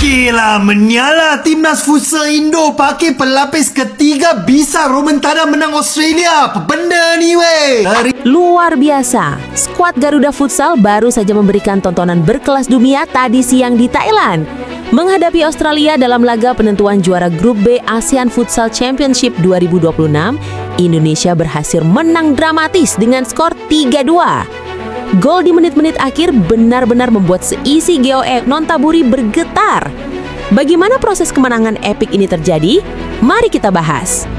Gila menyala, timnas futsal Indo pakai pelapis ketiga bisa remontada menang Australia. Apa benda ni weh? Luar biasa, skuad Garuda Futsal baru saja memberikan tontonan berkelas dunia tadi siang di Thailand. Menghadapi Australia dalam laga penentuan juara Grup B ASEAN Futsal Championship 2026, Indonesia berhasil menang dramatis dengan skor 3-2. Gol di menit-menit akhir benar-benar membuat seisi GOE Nontaburi bergetar. Bagaimana proses kemenangan epik ini terjadi? Mari kita bahas.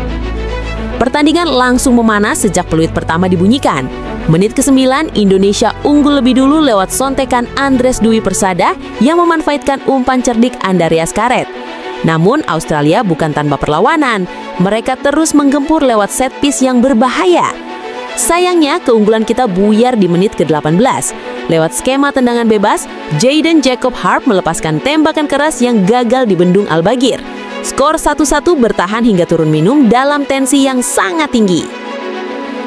Pertandingan langsung memanas sejak peluit pertama dibunyikan. Menit ke-9, Indonesia unggul lebih dulu lewat sontekan Andres Dwi Persada yang memanfaatkan umpan cerdik Andreas Karet. Namun Australia bukan tanpa perlawanan. Mereka terus menggempur lewat set piece yang berbahaya. Sayangnya, keunggulan kita buyar di menit ke-18. Lewat skema tendangan bebas, Jayden Jacob Harp melepaskan tembakan keras yang gagal dibendung Al-Bagir. Skor 1-1 bertahan hingga turun minum dalam tensi yang sangat tinggi.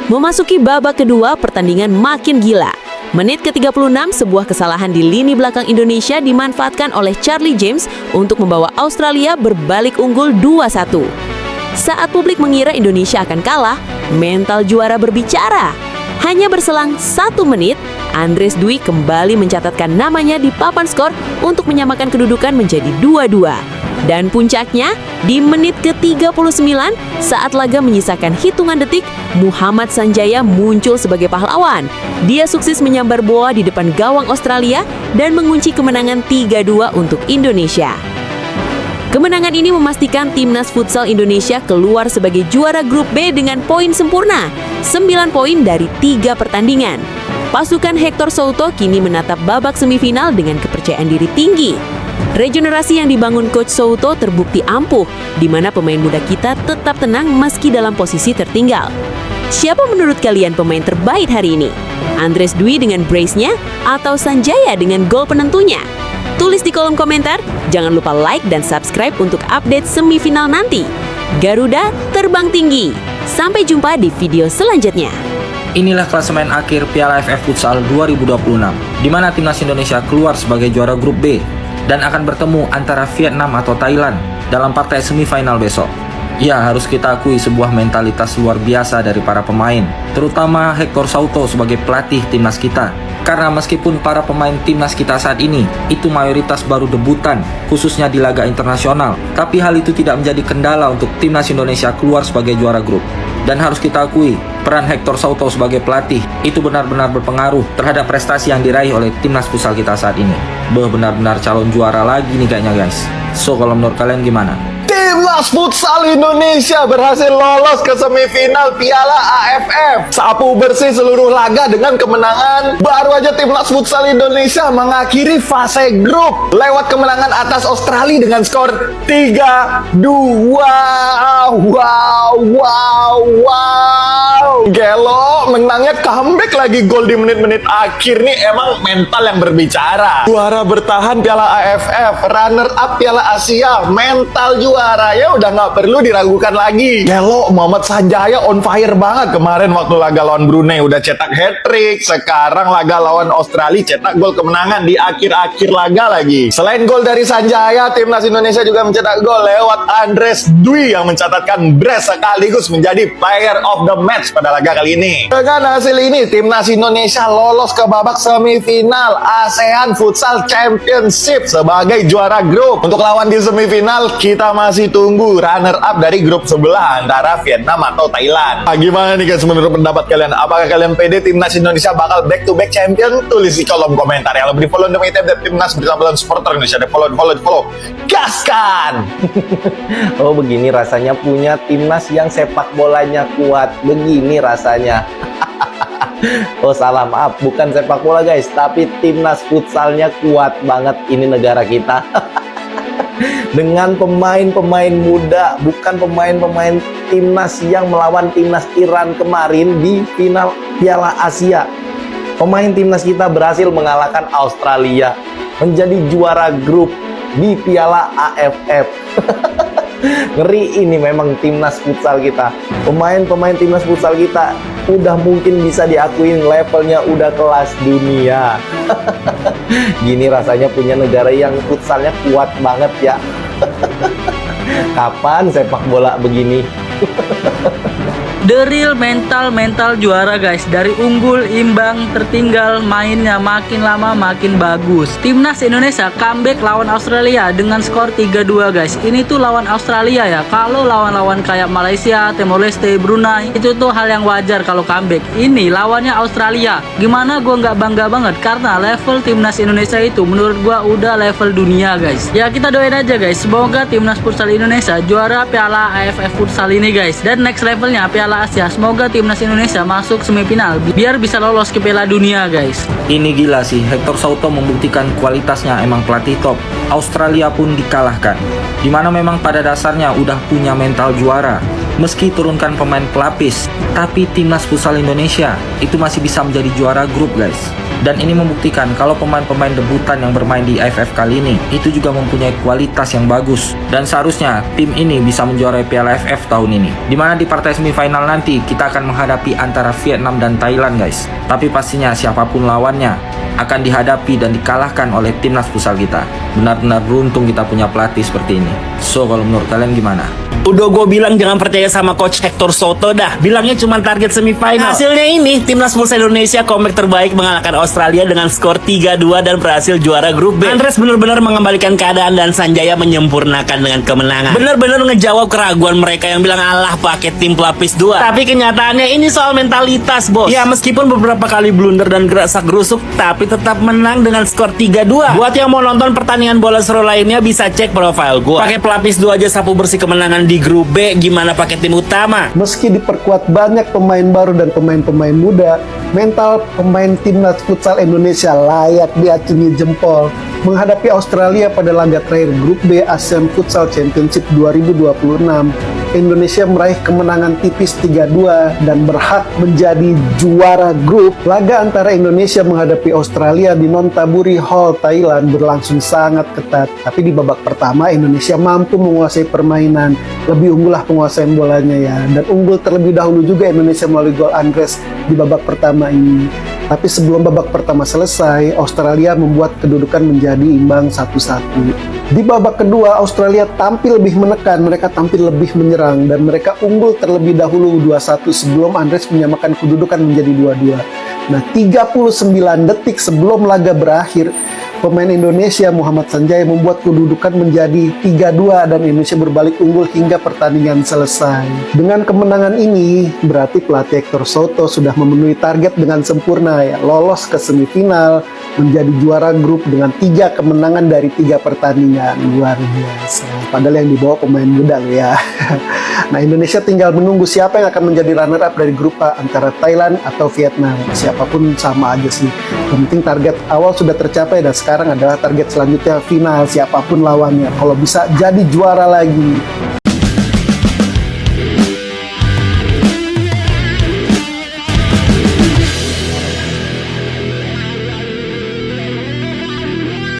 Memasuki babak kedua, pertandingan makin gila. Menit ke-36, sebuah kesalahan di lini belakang Indonesia dimanfaatkan oleh Charlie James untuk membawa Australia berbalik unggul 2-1. Saat publik mengira Indonesia akan kalah, mental juara berbicara. Hanya berselang 1 menit, Andres Dwi kembali mencatatkan namanya di papan skor untuk menyamakan kedudukan menjadi 2-2. Dan puncaknya, di menit ke-39, saat laga menyisakan hitungan detik, Muhammad Sanjaya muncul sebagai pahlawan. Dia sukses menyambar bola di depan gawang Australia dan mengunci kemenangan 3-2 untuk Indonesia. Kemenangan ini memastikan timnas futsal Indonesia keluar sebagai juara grup B dengan poin sempurna, 9 poin dari 3 pertandingan. Pasukan Hector Souto kini menatap babak semifinal dengan kepercayaan diri tinggi. Regenerasi yang dibangun Coach Souto terbukti ampuh, di mana pemain muda kita tetap tenang meski dalam posisi tertinggal. Siapa menurut kalian pemain terbaik hari ini? Andres Dwi dengan brace-nya atau Sanjaya dengan gol penentunya? Tulis di kolom komentar, jangan lupa like dan subscribe untuk update semifinal nanti. Garuda terbang tinggi. Sampai jumpa di video selanjutnya. Inilah klasemen akhir Piala AFF Futsal 2026, di mana timnas Indonesia keluar sebagai juara grup B dan akan bertemu antara Vietnam atau Thailand dalam partai semifinal besok. Ya, harus kita akui sebuah mentalitas luar biasa dari para pemain, terutama Hector Souto sebagai pelatih timnas kita. Karena meskipun para pemain timnas kita saat ini itu mayoritas baru debutan, khususnya di laga internasional, tapi hal itu tidak menjadi kendala untuk timnas Indonesia keluar sebagai juara grup. Dan harus kita akui, peran Hector Souto sebagai pelatih itu benar-benar berpengaruh terhadap prestasi yang diraih oleh timnas futsal kita saat ini. Benar-benar calon juara lagi nih kayaknya guys. So, kalau menurut kalian gimana? Timnas futsal Indonesia berhasil lolos ke semifinal Piala AFF. Sapu bersih seluruh laga dengan kemenangan. Baru aja timnas futsal Indonesia mengakhiri fase grup lewat kemenangan atas Australia dengan skor 3-2. Wow. Gelo menangnya comeback lagi, gol di menit-menit akhir nih emang mental yang berbicara. Juara bertahan Piala AFF, runner up Piala Asia, mental juara ya udah nggak perlu diragukan lagi. Gelo, Muhammad Sanjaya on fire banget kemarin waktu laga lawan Brunei, udah cetak hat-trick. Sekarang laga lawan Australia cetak gol kemenangan di akhir-akhir laga lagi. Selain gol dari Sanjaya, timnas Indonesia juga mencetak gol lewat Andres Dwi yang mencatatkan brace sekaligus menjadi player of the match pada laga kali ini. Dengan hasil ini, timnas Indonesia lolos ke babak semifinal ASEAN Futsal Championship sebagai juara grup. Untuk lawan di semifinal, kita masih tunggu runner up dari grup sebelah antara Vietnam atau Thailand. Gimana nih guys menurut pendapat kalian? Apakah kalian pede timnas Indonesia bakal back to back champion? Tulis di kolom komentar. Yang lebih follow demi timnas bersama supporter Indonesia. Follow. Gaskan! Oh, begini rasanya punya timnas yang sepak bolanya kuat. Begini rasanya. Oh, salah, maaf, bukan sepak bola guys, tapi timnas futsalnya kuat banget. Ini negara kita. Dengan pemain-pemain muda, bukan pemain-pemain timnas yang melawan timnas Iran kemarin di final Piala Asia. Pemain timnas kita berhasil mengalahkan Australia, menjadi juara grup di Piala AFF. Ngeri ini memang timnas futsal kita. Pemain-pemain timnas futsal kita udah mungkin bisa diakuin levelnya udah kelas dunia. Gini rasanya punya negara yang futsalnya kuat banget ya. Kapan sepak bola begini? The real mental juara guys. Dari unggul, imbang, tertinggal, mainnya makin lama makin bagus. Timnas Indonesia comeback lawan Australia dengan skor 3-2 guys. Ini tuh lawan Australia ya. Kalau lawan-lawan kayak Malaysia, Timor Leste, Brunei, itu tuh hal yang wajar kalau comeback. Ini lawannya Australia. Gimana gue nggak bangga banget? Karena level Timnas Indonesia itu menurut gue udah level dunia guys. Ya kita doain aja guys. Semoga Timnas Futsal Indonesia juara Piala AFF Futsal ini guys. Dan next levelnya Piala Asia. Semoga Timnas Indonesia masuk semifinal biar bisa lolos ke Piala Dunia guys. Ini gila sih, Hector Souto membuktikan kualitasnya emang pelatih top. Australia pun dikalahkan, dimana memang pada dasarnya udah punya mental juara. Meski turunkan pemain pelapis, tapi Timnas Futsal Indonesia itu masih bisa menjadi juara grup guys. Dan ini membuktikan kalau pemain-pemain debutan yang bermain di AFF kali ini itu juga mempunyai kualitas yang bagus. Dan seharusnya tim ini bisa menjuarai Piala AFF tahun ini. Dimana di partai semifinal nanti kita akan menghadapi antara Vietnam dan Thailand guys. Tapi pastinya siapapun lawannya akan dihadapi dan dikalahkan oleh Timnas Futsal kita. Benar-benar beruntung kita punya pelatih seperti ini. So kalau menurut kalian gimana? Udah gue bilang jangan percaya sama coach Hector Souto dah. Bilangnya cuma target semifinal. Hasilnya ini, Timnas Futsal Indonesia comeback terbaik mengalahkan Australia dengan skor 3-2 dan berhasil juara grup B. Andres benar-benar mengembalikan keadaan dan Sanjaya menyempurnakan dengan kemenangan. Benar-benar ngejawab keraguan mereka yang bilang alah pakai tim pelapis 2. Tapi kenyataannya ini soal mentalitas, bos. Ya meskipun beberapa kali blunder dan gerak gerusuk, tapi tetap menang dengan skor 3-2. Buat yang mau nonton pertandingan bola seru lainnya bisa cek profile gue. Pakai pelapis 2 aja sapu bersih kemenangan di grup B, gimana pakai tim utama? Meski diperkuat banyak pemain baru dan pemain-pemain muda, mental pemain Timnas Futsal Indonesia layak diacungi jempol. Menghadapi Australia pada laga terakhir grup B ASEAN Futsal Championship 2026, Indonesia meraih kemenangan tipis 3-2 dan berhak menjadi juara grup. Laga antara Indonesia menghadapi Australia di Nonthaburi Hall, Thailand berlangsung sangat ketat. Tapi di babak pertama Indonesia mampu menguasai permainan, lebih unggullah penguasaan bolanya ya. Dan unggul terlebih dahulu juga Indonesia melalui gol Andres di babak pertama ini. Tapi sebelum babak pertama selesai, Australia membuat kedudukan menjadi imbang 1-1. Di babak kedua, Australia tampil lebih menekan, mereka tampil lebih menyerang, dan mereka unggul terlebih dahulu 2-1 sebelum Andres menyamakan kedudukan menjadi 2-2. Nah, 39 detik sebelum laga berakhir, pemain Indonesia Muhammad Sanjaya membuat kedudukan menjadi 3-2 dan Indonesia berbalik unggul hingga pertandingan selesai. Dengan kemenangan ini, berarti pelatih Hector Souto sudah memenuhi target dengan sempurna ya, lolos ke semifinal, menjadi juara grup dengan 3 kemenangan dari 3 pertandingan. Luar biasa. Padahal yang dibawa pemain muda loh ya. Nah, Indonesia tinggal menunggu siapa yang akan menjadi runner up dari grup A antara Thailand atau Vietnam. Siapapun sama aja sih. Yang penting target awal sudah tercapai dan sekarang adalah target selanjutnya final siapapun lawannya. Kalau bisa jadi juara lagi.